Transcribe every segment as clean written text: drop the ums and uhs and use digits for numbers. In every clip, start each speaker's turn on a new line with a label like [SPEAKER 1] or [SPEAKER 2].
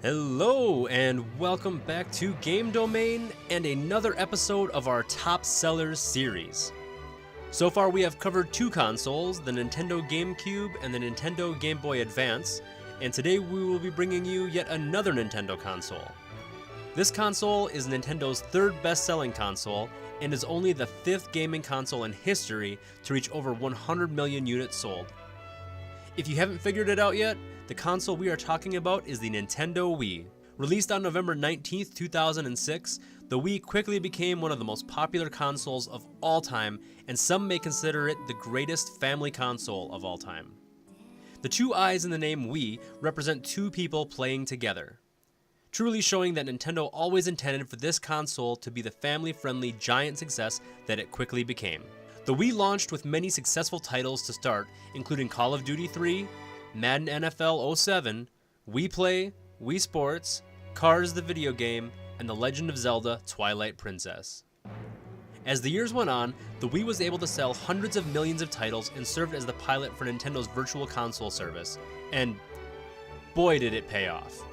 [SPEAKER 1] Hello and welcome back to Game Domain and another episode of our Top Sellers series. So far we have covered two consoles, the Nintendo GameCube and the Nintendo Game Boy Advance, and today we will be bringing you yet another Nintendo console. This console is Nintendo's third best-selling console and is only the fifth gaming console in history to reach over 100 million units sold. If you haven't figured it out yet, the console we are talking about is the Nintendo Wii. Released on November 19th, 2006, the Wii quickly became one of the most popular consoles of all time, and some may consider it the greatest family console of all time. The two I's in the name Wii represent two people playing together, truly showing that Nintendo always intended for this console to be the family-friendly giant success that it quickly became. The Wii launched with many successful titles to start, including Call of Duty 3, Madden NFL 07, Wii Play, Wii Sports, Cars the video game, and The Legend of Zelda Twilight Princess. As the years went on, the Wii was able to sell hundreds of millions of titles and served as the pilot for Nintendo's Virtual Console service, and boy did it pay off.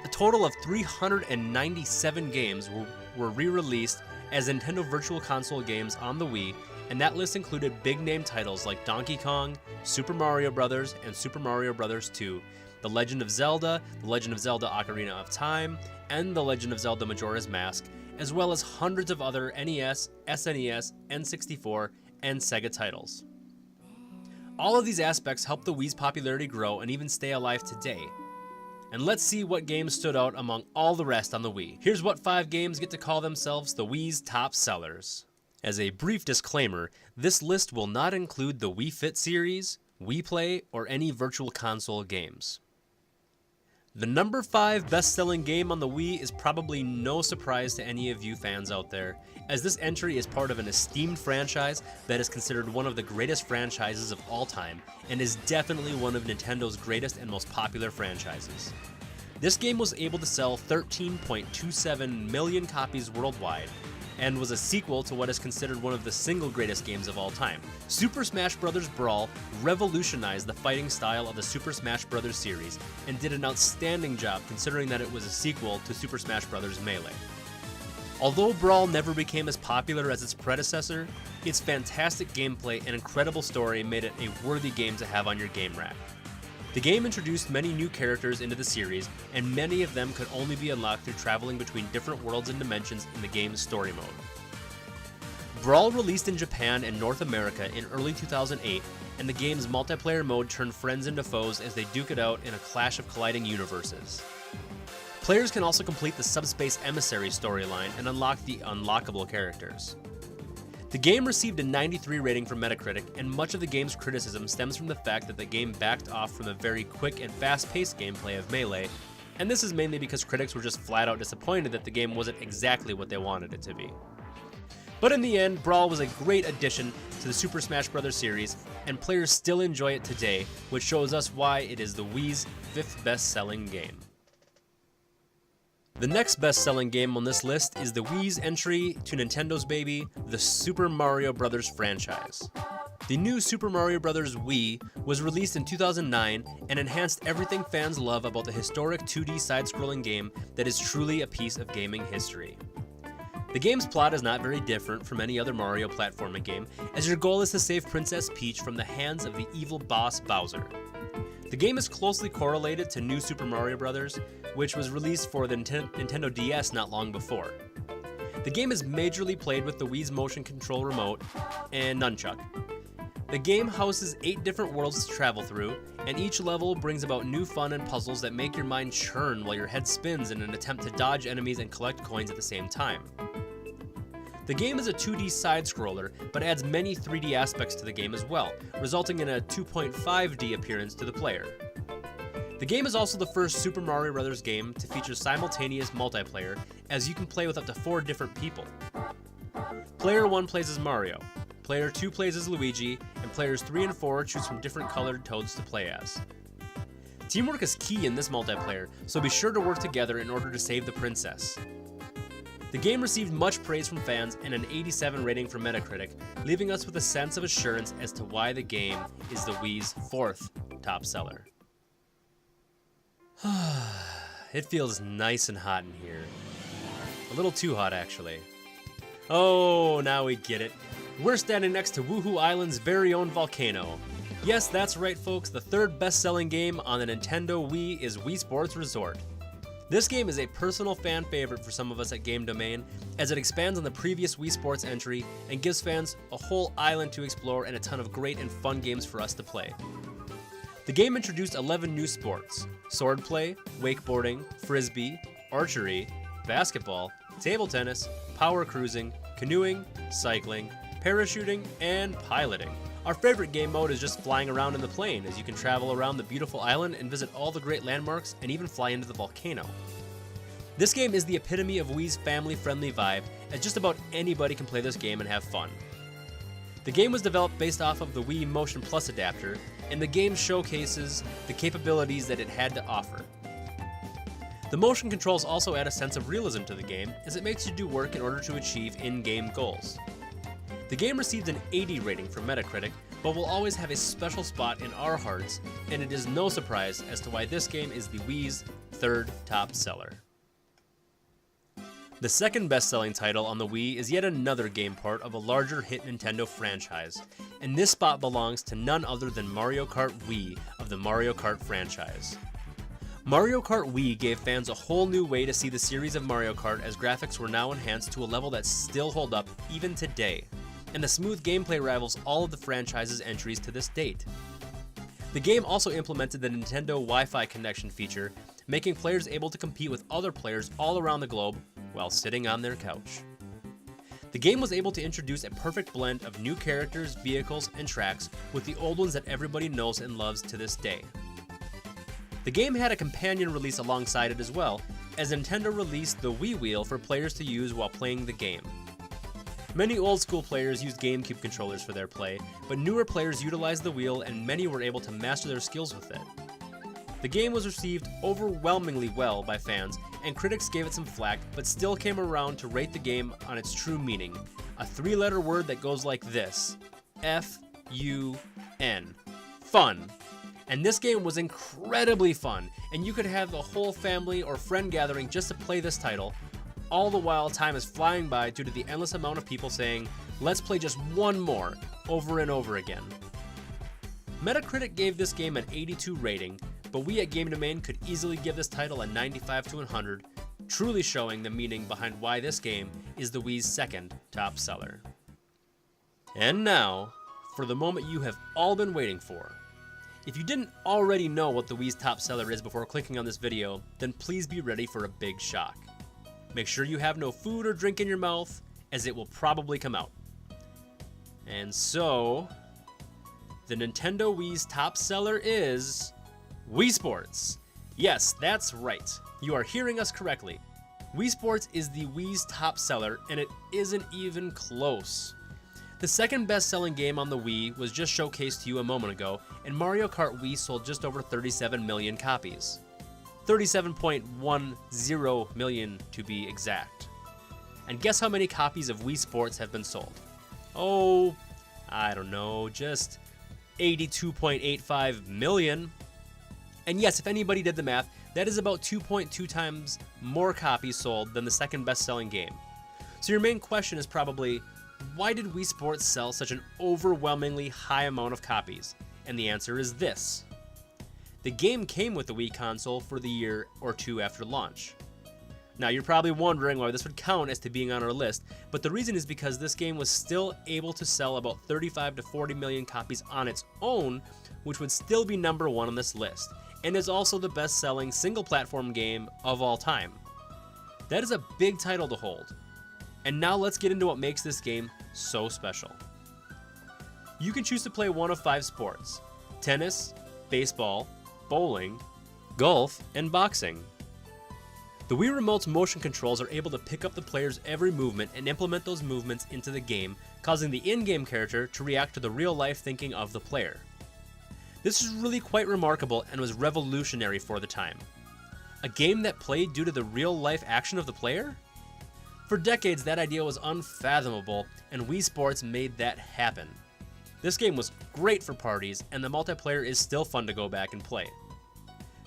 [SPEAKER 1] A total of 397 games were re-released as Nintendo Virtual Console games on the Wii, and that list included big-name titles like Donkey Kong, Super Mario Bros., and Super Mario Bros. 2, The Legend of Zelda, The Legend of Zelda Ocarina of Time, and The Legend of Zelda Majora's Mask, as well as hundreds of other NES, SNES, N64, and Sega titles. All of these aspects helped the Wii's popularity grow and even stay alive today. And let's see what games stood out among all the rest on the Wii. Here's what 5 games get to call themselves the Wii's top sellers. As a brief disclaimer, this list will not include the Wii Fit series, Wii Play, or any Virtual Console games. The number 5 best-selling game on the Wii is probably no surprise to any of you fans out there, as this entry is part of an esteemed franchise that is considered one of the greatest franchises of all time, and is definitely one of Nintendo's greatest and most popular franchises. This game was able to sell 13.27 million copies worldwide, and was a sequel to what is considered one of the single greatest games of all time. Super Smash Bros. Brawl revolutionized the fighting style of the Super Smash Bros. Series, and did an outstanding job considering that it was a sequel to Super Smash Bros. Melee. Although Brawl never became as popular as its predecessor, its fantastic gameplay and incredible story made it a worthy game to have on your game rack. The game introduced many new characters into the series, and many of them could only be unlocked through traveling between different worlds and dimensions in the game's story mode. Brawl released in Japan and North America in early 2008, and the game's multiplayer mode turned friends into foes as they duke it out in a clash of colliding universes. Players can also complete the Subspace Emissary storyline and unlock the unlockable characters. The game received a 93 rating from Metacritic, and much of the game's criticism stems from the fact that the game backed off from the very quick and fast-paced gameplay of Melee, and this is mainly because critics were just flat out disappointed that the game wasn't exactly what they wanted it to be. But in the end, Brawl was a great addition to the Super Smash Bros. Series, and players still enjoy it today, which shows us why it is the Wii's 5th best-selling game. The next best-selling game on this list is the Wii's entry to Nintendo's baby, the Super Mario Bros. Franchise. The new Super Mario Bros. Wii was released in 2009 and enhanced everything fans love about the historic 2D side-scrolling game that is truly a piece of gaming history. The game's plot is not very different from any other Mario platforming game, as your goal is to save Princess Peach from the hands of the evil boss Bowser. The game is closely correlated to New Super Mario Bros., which was released for the Nintendo DS not long before. The game is majorly played with the Wii's motion control remote and nunchuck. The game houses 8 different worlds to travel through, and each level brings about new fun and puzzles that make your mind churn while your head spins in an attempt to dodge enemies and collect coins at the same time. The game is a 2D side-scroller, but adds many 3D aspects to the game as well, resulting in a 2.5D appearance to the player. The game is also the first Super Mario Bros. Game to feature simultaneous multiplayer, as you can play with up to 4 different people. Player 1 plays as Mario, Player 2 plays as Luigi, and Players 3 and 4 choose from different colored Toads to play as. Teamwork is key in this multiplayer, so be sure to work together in order to save the princess. The game received much praise from fans and an 87 rating from Metacritic, leaving us with a sense of assurance as to why the game is the Wii's 4th top seller. It feels nice and hot in here. A little too hot, actually. Oh, now we get it. We're standing next to Woohoo Island's very own volcano. Yes, that's right, folks. The third best-selling game on the Nintendo Wii is Wii Sports Resort. This game is a personal fan favorite for some of us at Game Domain, as it expands on the previous Wii Sports entry and gives fans a whole island to explore and a ton of great and fun games for us to play. The game introduced 11 new sports: swordplay, wakeboarding, frisbee, archery, basketball, table tennis, power cruising, canoeing, cycling, parachuting, and piloting. Our favorite game mode is just flying around in the plane, as you can travel around the beautiful island and visit all the great landmarks and even fly into the volcano. This game is the epitome of Wii's family-friendly vibe, as just about anybody can play this game and have fun. The game was developed based off of the Wii Motion Plus adapter, and the game showcases the capabilities that it had to offer. The motion controls also add a sense of realism to the game, as it makes you do work in order to achieve in-game goals. The game received an 80 rating from Metacritic, but will always have a special spot in our hearts, and it is no surprise as to why this game is the Wii's third top seller. The second best-selling title on the Wii is yet another game part of a larger hit Nintendo franchise, and this spot belongs to none other than Mario Kart Wii of the Mario Kart franchise. Mario Kart Wii gave fans a whole new way to see the series of Mario Kart, as graphics were now enhanced to a level that still hold up even today, and the smooth gameplay rivals all of the franchise's entries to this date. The game also implemented the Nintendo Wi-Fi connection feature, making players able to compete with other players all around the globe while sitting on their couch. The game was able to introduce a perfect blend of new characters, vehicles, and tracks with the old ones that everybody knows and loves to this day. The game had a companion release alongside it as well, as Nintendo released the Wii Wheel for players to use while playing the game. Many old school players used GameCube controllers for their play, but newer players utilized the wheel and many were able to master their skills with it. The game was received overwhelmingly well by fans, and critics gave it some flack, but still came around to rate the game on its true meaning, a three-letter word that goes like this: F-U-N. Fun. And this game was incredibly fun, and you could have the whole family or friend gathering just to play this title, all the while time is flying by due to the endless amount of people saying, "Let's play just one more," over and over again. Metacritic gave this game an 82 rating, but we at Game Domain could easily give this title a 95 to 100, truly showing the meaning behind why this game is the Wii's second top seller. And now, for the moment you have all been waiting for. If you didn't already know what the Wii's top seller is before clicking on this video, then please be ready for a big shock. Make sure you have no food or drink in your mouth, as it will probably come out. And so, the Nintendo Wii's top seller is Wii Sports. Yes, that's right. You are hearing us correctly. Wii Sports is the Wii's top seller, and it isn't even close. The second best-selling game on the Wii was just showcased to you a moment ago, and Mario Kart Wii sold just over 37 million copies. 37.10 million to be exact. And guess how many copies of Wii Sports have been sold? Oh, I don't know, just 82.85 million. And yes, if anybody did the math, that is about 2.2 times more copies sold than the second best-selling game. So your main question is probably, why did Wii Sports sell such an overwhelmingly high amount of copies? And the answer is this. The game came with the Wii console for the year or two after launch. Now you're probably wondering why this would count as to being on our list, but the reason is because this game was still able to sell about 35 to 40 million copies on its own, which would still be number one on this list, and is also the best-selling single-platform game of all time. That is a big title to hold. And now let's get into what makes this game so special. You can choose to play one of 5 sports: tennis, baseball, bowling, golf, and boxing. The Wii Remote's motion controls are able to pick up the player's every movement and implement those movements into the game, causing the in-game character to react to the real-life thinking of the player. This is really quite remarkable and was revolutionary for the time. A game that played due to the real-life action of the player? For decades, that idea was unfathomable, and Wii Sports made that happen. This game was great for parties, and the multiplayer is still fun to go back and play.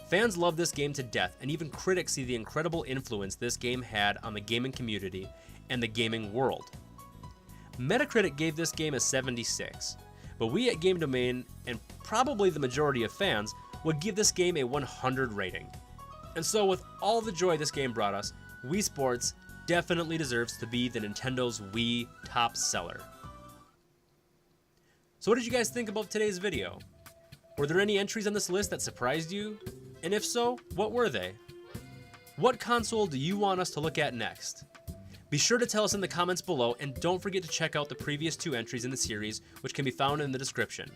[SPEAKER 1] Fans love this game to death, and even critics see the incredible influence this game had on the gaming community and the gaming world. Metacritic gave this game a 76, but we at Game Domain, and probably the majority of fans, would give this game a 100 rating. And so with all the joy this game brought us, Wii Sports definitely deserves to be the Nintendo's Wii top seller. So what did you guys think about today's video? Were there any entries on this list that surprised you? And if so, what were they? What console do you want us to look at next? Be sure to tell us in the comments below, and don't forget to check out the previous 2 entries in the series, which can be found in the description.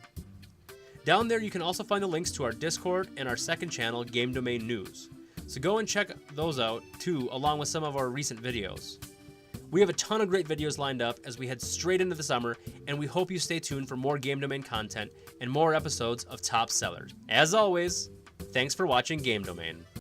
[SPEAKER 1] Down there you can also find the links to our Discord and our second channel, Game Domain News. So go and check those out too, along with some of our recent videos. We have a ton of great videos lined up as we head straight into the summer, and we hope you stay tuned for more Game Domain content and more episodes of Top Sellers. As always, thanks for watching Game Domain.